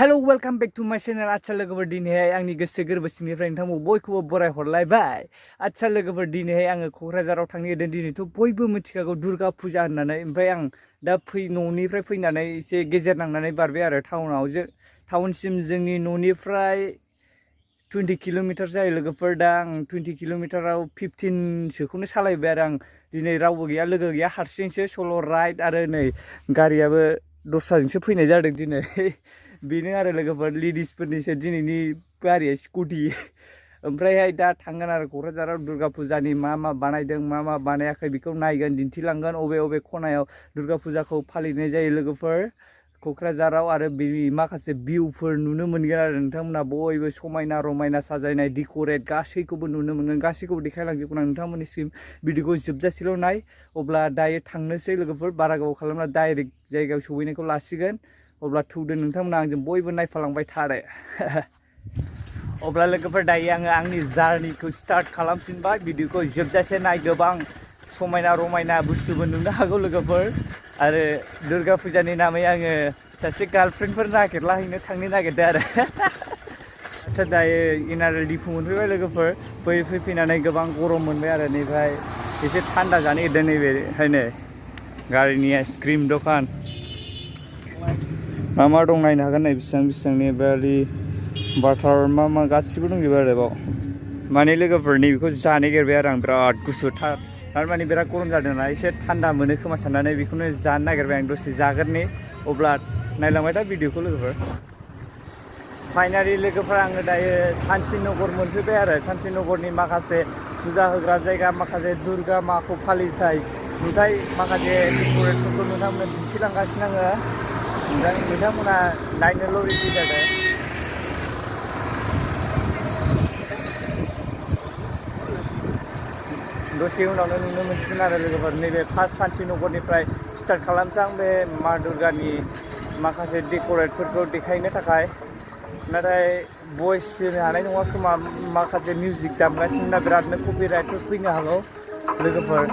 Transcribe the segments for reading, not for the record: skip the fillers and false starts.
Hello welcome back to माय channel. अच्छा लोगोफोर दिनैहाय आंनि गोसो गोरबो सिंनिफ्राय नोंथांमोन बयखौबो बराय हरलायबाय। अच्छा लोगोफोर दिनैहाय आङो क'क्राझाराव थांनो नागिरदों। दिनैथ' बयबो मिथिखागौ दुर्गा फुजा होननानै। ओमफ्राय आं दा न'निफ्राय फैनानै एसे गेजेर नांनानै बारबाय आरो टाउनसिम जोंनि न'निफ्राय 20 किल'मिटार जायो लोगोफोर। दा आं 20 किल'मिटाराव 15सोखौनो सालायबाय आरो आं दिनै रावबो गैया, लोगो गैया, हारसिंसो सल' राइड। आरो नै गारियाबो दस्राजोंसो फैनाय जादों दिनै। बेनो आरो लोगोफोर लेडिसफोरनिसो दिनैनि गारिया स्कुटि। ओमफ्रायहाय दा थांगोन आरो क'क्राझाराव दुर्गा फुजानि मा बानायदों मा बानायाखै बेखौ नायगोन, दिन्थिलांगोन अबे खनायाव दुर्गा फुजाखौ फालिनाय जायो लोगोफोर क'क्राझाराव। आरो बे माखासे भिउफोर नुनो मोनगोन आरो नोंथांमोना बयबो समायना रमायना साजायनाय डेक'रेट गासैखौबो नुनो मोनगोन, गासैखौबो देखायलांजोबगोन आं नोंथांमोननिसिम। भिडिअखौ जोबजासेल' नाय। अब्ला दायो थांनोसै लोगोफोर, बारा गोबाव खालामना डाइरेक्ट जायगायाव सहैनायखौ लासिगोन। अब्ला थौदो नोंथांमोना आंजों बयबो नायफालांबाय थादो। अब्ला लोगोफोर दायो आङो आंनि जार्निखौ स्टार्ट खालामफिनबाय। भिडिअखौ जोबजासे नाय, गोबां समायना रमायना बुस्थुबो नुनो हागौ लोगोफोर। आरो दुर्गा फुजानि नामै आङो सासे गार्लफ्रेन्डफोर नागिरलाहैनो थांनो नागिरदों आरो। आदसा दायो इनारेल दिफु मोनफैबाय लोगोफोर। फैनानै गोबां गरम मोनबाय आरो नैबाय एसे थान्दा जानो नागिरदों। नैबेहायनो गारिनि आइसक्रिम दखान मा दं नायनो हागोन। नै बेसेबांनि बेलि बाटार मा गासिबो दंजोबो आरो बाव। माने लोगोफोर नैबेखौ जानो नागिरबाय आरो आं, बिराद गुसु थारमाने बिराद गरम जादों ना, एसे थान्दा मोनो खोमा साननानै बेखौनो जानो नागिरबाय आं। दसे जागोरनि, अब्ला नायलांबाय था भिडिअखौ लोगोफोर। फाइनालि लोगोफोर आङो दायो शान्तिनगर मोनफैबाय आरो शान्तिनगरनि माखासे फुजा होग्रा जायगा, माखासे दुर्गा माखौ फालिथाय नुथाय, माखासे डेक'रेटफोरखौ नोंथांमोननो दिन्थिलांगासिनो आङो। नोंथांमोना नायनोल' रेडि जादों। दसे उनावनो नुनो मोनसिगोन आरो लोगोफोर। नैबे फार्स्ट शान्तिनगरनिफ्राय स्टार्ट खालामसै आं बे मा दुर्गानि माखासे डेक'रेटफोरखौ देखायनो थाखाय। नाथाय भइस होनो हानाय नङा खोमा, माखासे मिउजिक दामगासिनो ना, बिरादनो कपिराइटफोर फैनो हागौ लोगोफोर।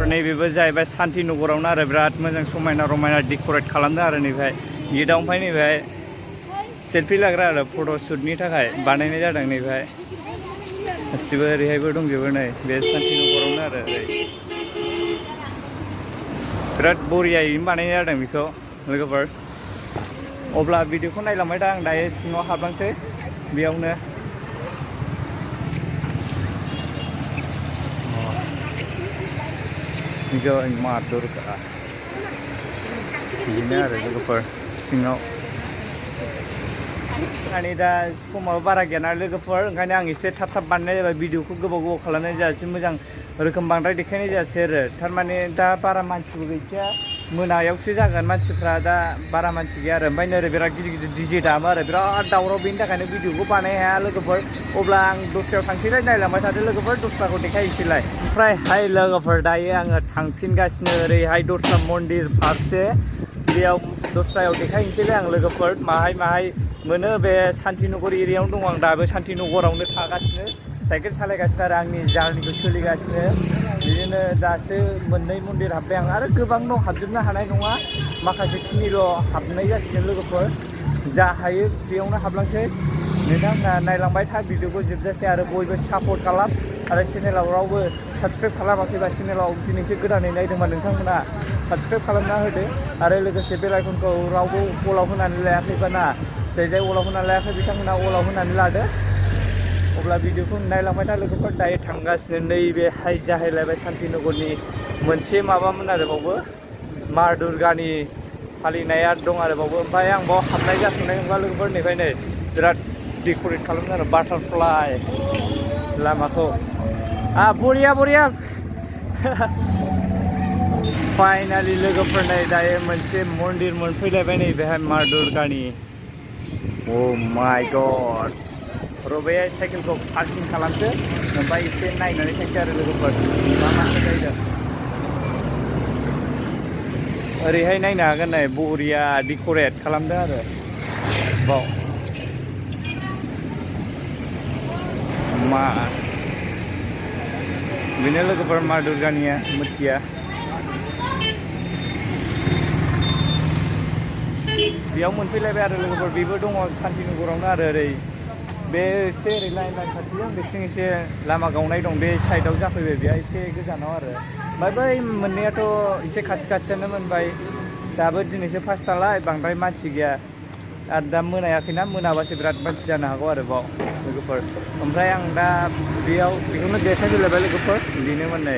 नैबेबो जाहैबाय शान्तिनगरावनो आरो बिराद मोजां समायना रमायना डेक'रेट खालामदों आरो नैबेहाय गेटआव। ओमफ्राय नैबेहाय सेल्फि लाग्रा आरो फट'शुटनि थाखाय बानायनाय जादों। नैबेहाय गासिबो ओरैहायबो दंजोबो। नै बे शान्तिनगरावनो आरो ओरै बिराद बरियायैनो बानायनाय जादों बेखौ लोगोफोर। अब्ला भिडिअखौ नायलांबाय दा, आं दायो सिङाव हाबलांसै बेयावनो। जय मा दुर्गा, बिदिनो आरो लोगोफोर सिङाव। माने दा समाबो बारा गैया ना लोगोफोर, ओंखायनो आं एसे थाब बानायनाय जाबाय। भिडिअखौ गोबाव खालामनाय जायासै, मोजां रोखोम बांद्राय देखायनाय जायासै आरो। थारमाने दा बारा मानसिबो गैखाया, मोनायावसो जागोन मानसिफ्रा, दा बारा मानसि गैया आरो। ओमफ्राय नोरै बिराद गिदिर डिजे दामो आरो, बिराद दावराव, बेनि थाखायनो भिडिअखौ बानायनो हाया लोगोफोर। अब्ला आं दस्रायाव थांसैलाय, नायलांबाय थादो लोगोफोर, दस्राखौ देखायहैसैलाय। ओमफ्राय हाय लोगोफोर दायो आङो थांफिनगासिनो ओरैहाय दस्रा मन्दिर फारसे। बेयाव दस्रायाव देखायहैसैलाय आं लोगोफोर, माहाय मोनो। बे शान्तिनगर एरियायावनो दङ आं दाबो, शान्तिनगरावनो थागासिनो, साइकेल सालायगासिनो आरो आंनि जार्निखौ सोलिगासिनो। बिदिनो दासो मोननै मन्दिर हाबबाय आं, आरो गोबां दं, हाबजोबनो हानाय नङा, माखासे खिनिल' हाबनाय जासिगोन लोगोफोर। जा हायो बेयावनो हाबलांसै। नोंथांमोना नायलांबाय था भिडिअखौ जोबजासे, आरो बयबो सापर्ट खालाम। आरो चेनेलाव रावबो साबसक्राइब खालामाखैबा, चेनेलाव दिनैसो गोदानै नायदोंबा नोंथांमोना साबसक्राइब खालामना होदो। आरो लोगोसे बेल आइकनखौ रावबो अलाव होनानै लायाखैबा ना, जाय अलाव होनानै लायाखै बिथांमोना अलाव होनानै लादो। अब्ला भिडिअखौ नायलांबाय था लोगोफोर। दायो थांगासिनो नैबेहाय जाहैलायबाय शान्तिनगरनि मोनसे माबामोन आरो बावबो मा दुर्गानि फालिनाया दं आरो बावबो। ओमफ्राय आं बाव हाबनाय जाथ'नाय नंला लोगोफोर। नैफ्राय नै बिराद डेक'रेट खालामदों आरो बाटारफ्लाइ लामाखौ बरिया बरिया फाइनालि लोगोफोर नै दायो मोनसे मन्दिर मोनफैलायबाय नै बेहाय मा दुर्गानि ओ माय गड रबे साइकेलखौ पार्किं खालामदो ओमफ्राय एसे नायनानै थांसै आरो लोगोफोर मा मा जायगा ओरैहाय नायनो हागोन नै बरिया डेक'रेट खालामदों आरो बाव मा बेनो लोगोफोर मा दुर्गानिया मुर्तिया बेयाव मोनफैलायबाय आरो लोगोफोर बेबो दङ शान्तिनगरावनो आरो ओरै बे एसे ओरै लाइन खाथिजों बेथिं एसे लामा गावनाय दं बे साइडआव जाफैबाय बेहा एसे गोजानाव आरो ओमफ्राय बै मोननायाथ' एसे खाथि खाथियानो मोनबाय दाबो दिनैसो फार्स्ट नालाय बांद्राय मानसि गैया आरो दा मोनायाखैना मोनाबासो बिराद मानसि जानो हागौ आरो बाव लोगोफोर ओमफ्राय आं दा बेयाव बेखौनो देखायफैलायबाय लोगोफोर बेनोमोन नै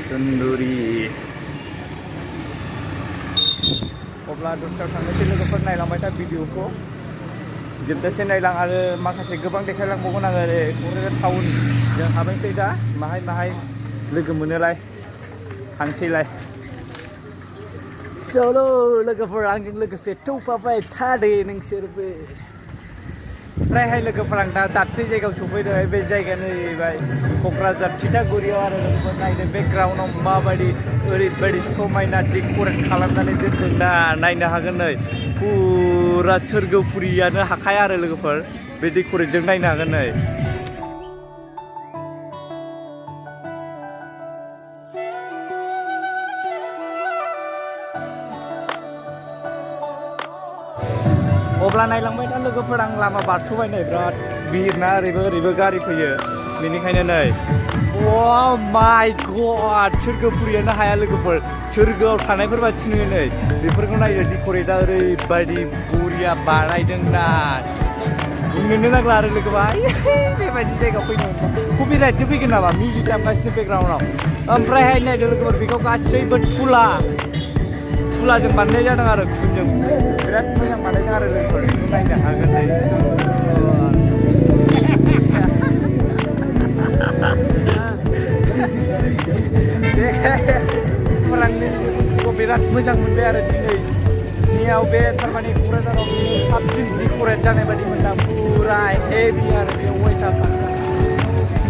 सुन्दुरि अब्ला दस्रायाव थांनोसै लोगोफोर नायलांबाय था भिडिअखौ जोबजासे नायलां आरो माखासे गोबां देखायलांबावगोन आङो ओरै क'क्राझार टाउन जों हाबनोसै दा माहाय माहाय लोगो मोनोलाय थांसैलाय चलो लोगोफोर आंजों लोगोसे थौफाबाय थादो नोंसोरबो ओमफ्रायहाय लोगोफोर आं दा दाबसे जायगायाव सफैदों बे जायगायानो जाहैबाय क'क्राझार थिथागुरियाव आरो लोगोफोर नायदो बेकग्राउन्डआव माबायदि ओरैबायदि समायना डेक'रेट खालामनानै दोनदों दा नायनो हागोन नै फुरा सोरगोफुरियानो हाखाया आरो लोगोफोर बे डेक'रेटजों नायनो हागोन नै अब्ला नायलांबाय दा लोगोफोर आं लामा बारस'बाय नै बिराद भिर ना ओरैबो गारि फैयो बेनिखायनो नै अ माय गड सोरगोफुरियानो हाया लोगोफोर सोरगोआव थानायफोर बायदि नुयो नै बेफोरखौ नायदो डेक'रेटआ ओरैबायदि बरिया बानायदोंना बुंनोनो नांला आरो लोगोबा बेबायदि जायगायाव फैनो कपिराइटसो फैगोन नामा मिउजिक दामगासिनो बेकग्राउन्डआव ओमफ्रायहाय नायदो लोगोफोर बेखौ गासैबो थुलाजों बानायनाय जादों आरो खुनजों बिराद मोजां बानायदों आरो लोगोफोर बेखौ नायनो हागोन नै फोरांनो बिराद मोजां मोनबाय आरो दिनैनियाव बे थारमाने क'क्राझाराव साबसिन डेक'रेट जानाय बायदि मोनदां फुरा हेभि आरो बे वेटार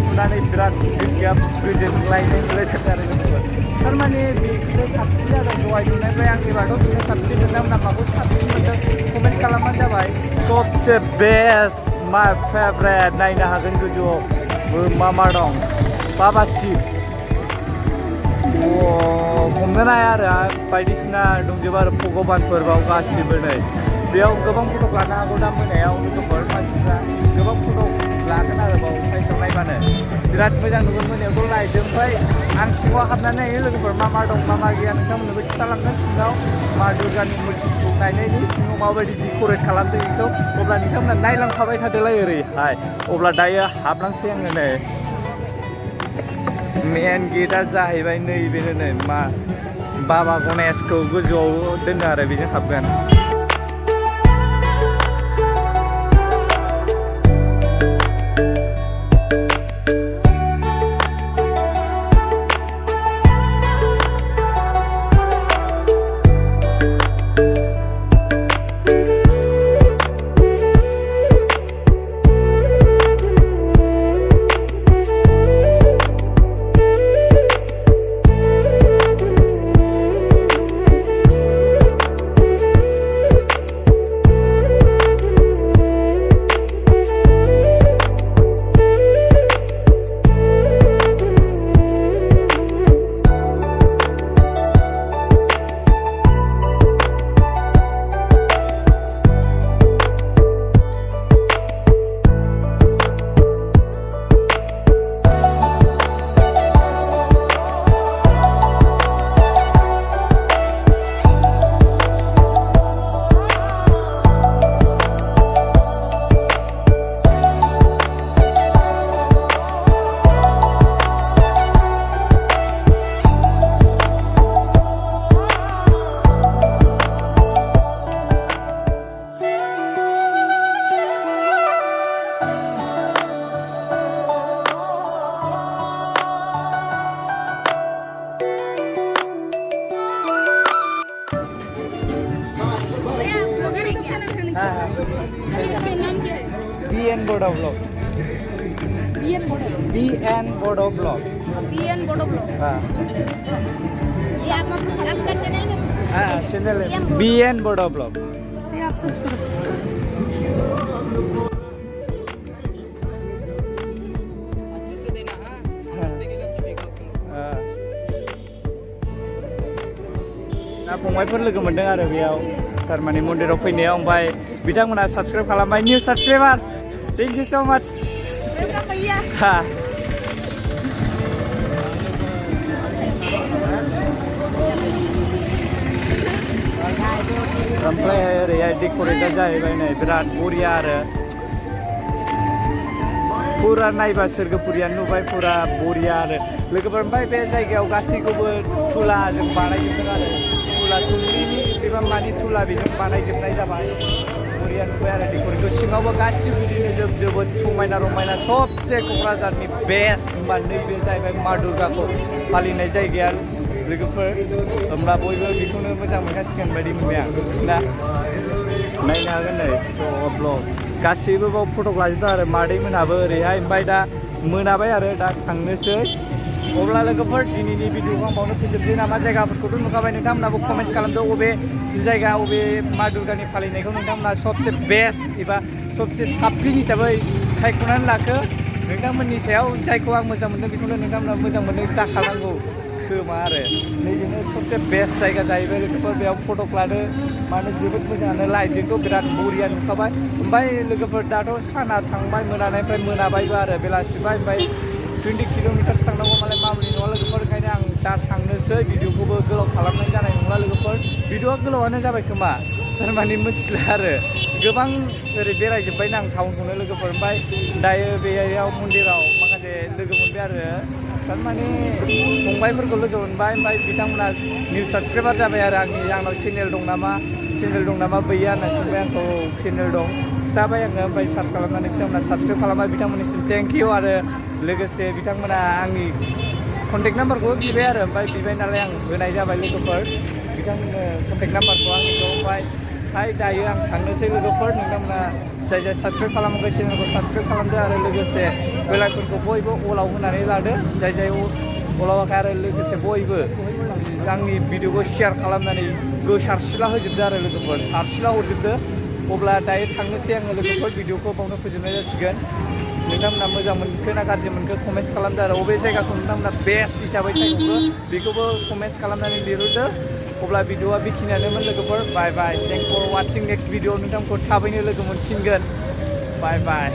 नुनानै बिराद गोसोआ गोजोनलायनाय मोनलायथारदों आरो लोगोफोर थारमाने बेनो साबसिन जादों दहाय नुनायनिफ्राय आंनिबाथ' बेनो साबसिन मोनदों माखौ साबसिन मोनदों कमेन्ट खालामबानो जाबाय सबसे बेस्ट माय फेभरेट नायनो हागोन गोजौआव मा दं बाबा शिब हमनो हाया आरो बायदिसिना दंजोबो आरो भगबानफोर बाव गासिबो नै बेयाव गोबां फट' लानो हागौ दा मोनायाव लोगोफोर मानसिफ्रा गोबां फट' लागोन आरो बाव साइसआव नायबानो बिराद मोजां नुगोन मोनायावथ' नायदों ओमफ्राय आं सिङाव हाबनानै नायो लोगोफोर मा दं मा गैया नोंथांमोननोबो खिन्थालांगोन सिङाव मा दुर्गानि मुर्तिखौ नायनायनि सिङाव माबायदि डेक'रेट खालामदों बेखौ अब्ला नोंथांमोना नायलांखाबाय थादोलाय ओरैहाय अब्ला दायो हाबलांसै आङो नै मेन गेटआ जाहैबाय नैबेनो नै मा बाबा गणेशखौ गोजौआव दोनो आरो बेजों हाबगोन BN Bodo Vlog. BN Bodo. BN Bodo Vlog. BN Bodo Vlog. हाँ. ये आपका चैनल है? हाँ चैनल है. BN Bodo Vlog. ये आप सर्च करो. अच्छे से देना हाँ. देखेगा सभी को. ना फंबायफोर लोगो मोनदों आरो बेयाव थारमाने मन्दिराव फैनायाव ओमफ्राय बिथांमोना साबस्क्राइब खालामबाय निउ साबस्क्राइबार थेंक इउ स माच वेलकाम भैया हा ओमफ्राय ओरैहाय डेक'रेटआ जाहैबाय नै बिराद बरिया आरो फुरा नायबा सोरगोफुरियानो नुबाय फुरा बरिया आरो लोगोफोर ओमफ्राय बे जायगायाव गासैखौबो थुलाजों बानायजोबदों आरो थुला थुलिनि एबा मानि थुला बेजों बानायजोबनाय जाबाय बरिया नुबाय आरो डेक'रेटखौ सिङावबो गासिबो बिदिनो जोबोद समायना रमायना सबसे क'क्राझारनि बेस्ट होनबा नैबे जाहैबाय मा दुर्गाखौ फालिनाय जायगाया लोगोफोर होमब्ला बयबो बेखौनो मोजां मोनगासिगोन बायदि मोनबाय आं ना नायनो हागोन नै स' ब्लग गासैबो बाव फट' लाजोबदों आरो मादैमोनहाबो ओरैहाय ओमफ्राय दा मोनाबाय आरो दा थांनोसै अब्ला लोगोफोर दिनैनि भिडिअखौ आं बावनो फोजोबसै नामा जायगाफोरखौथ' नुखाबाय नोंथांमोनहाबो कमेन्ट्स खालामदो अबे जायगा अबे मा दुर्गानि फालिनायखौ नोंथांमोनहा सबसे बेस्ट एबा सबसे साबसिन हिसाबै सायख'नानै लाखो नोंथांमोननि सायाव जायखौ आं मोजां मोनदों बेखौनो नोंथांमोनहा मोजां मोनदों जाखानांगौ खोमा आरो नैबेनो सबसे बेस्ट जायगा जाहैबाय लोगोफोर बेयाव फट' लानो मानो जोबोद मोजाङानो लाइटजोंथ' बिराद बरिया नुखाबाय ओमफ्राय लोगोफोर दाथ' साना थांबाय मोनानायनिफ्राय मोनाबायबो आरो बेलासिबाय ओमफ्राय 20 किल'मिटारसो थांनांगौ मालाय मामुलि नङा लोगोफोर ओंखायनो आं दा थांनोसै भिडिअखौबो गोलाव खालामनाय जानाय नंला लोगोफोर भिडिअआ गोलावानो जाबाय खोमा थारमाने मिथिला आरो गोबां ओरै बेरायजोब्बायना आं टाउनखौनो लोगोफोर ओमफ्राय दायो बेयाव मन्दिराव माखासे लोगो मोनबाय आरो थारमाने फंबायफोरखौ लोगो मोनबाय ओमफ्राय बिथांमोना निउ साबस्क्राइबार जाबाय आरो आंनाव चेनेल दं नामा बैया होनना सोंबाय आंखौ चेनेल दं खिथाबाय आङो ओमफ्राय सार्च खालामनानै बिथांमोना साबस्क्राइब खालामबाय बिथांमोननिसिम थेंक इउ आरो लोगोसे बिथांमोना आंनि कन्टेक्ट नाम्बारखौ बिबाय आरो ओमफ्राय बिबाय नालाय आं होनाय जाबाय लोगोफोर बिथांमोननो कन्टेक्ट नाम्बारखौ आंनिखौ ओमफ्राय दायो आं थांनोसै लोगोफोर नोंथांमोना जाय साबस्क्राइब खालामाखै चेनेलखौ साबस्क्राइब खालामदो आरो लोगोसे बेलाइकनखौ बयबो अलाव होनानै लादो जाय अलावाखै आरो लोगोसे बयबो आंनि भिडिअखौ शेयार खालामनानै गोसारसिला होजोबदो आरो लोगोफोर सारसिला हरजोबदो अब्ला दायो थांनोसै आङो लोगोफोर भिडिअखौ बावनो फोजोबनाय जासिगोन नोंथांमोना मोजां मोनखो ना गाज्रि मोनखो कमेन्ट्स खालामदो आरो अबे जायगाखौ नोंथांमोना बेस्ट हिसाबै सायख'खो बेखौबो कमेन्ट्स खालामनानै लिरहरदो अब्ला भिडिअआ बेखिनियानोमोन लोगोफोर bye bye thank for watching next video नोंथांखौ थाबैनो लोगो मोनफिनगोन बाय बाय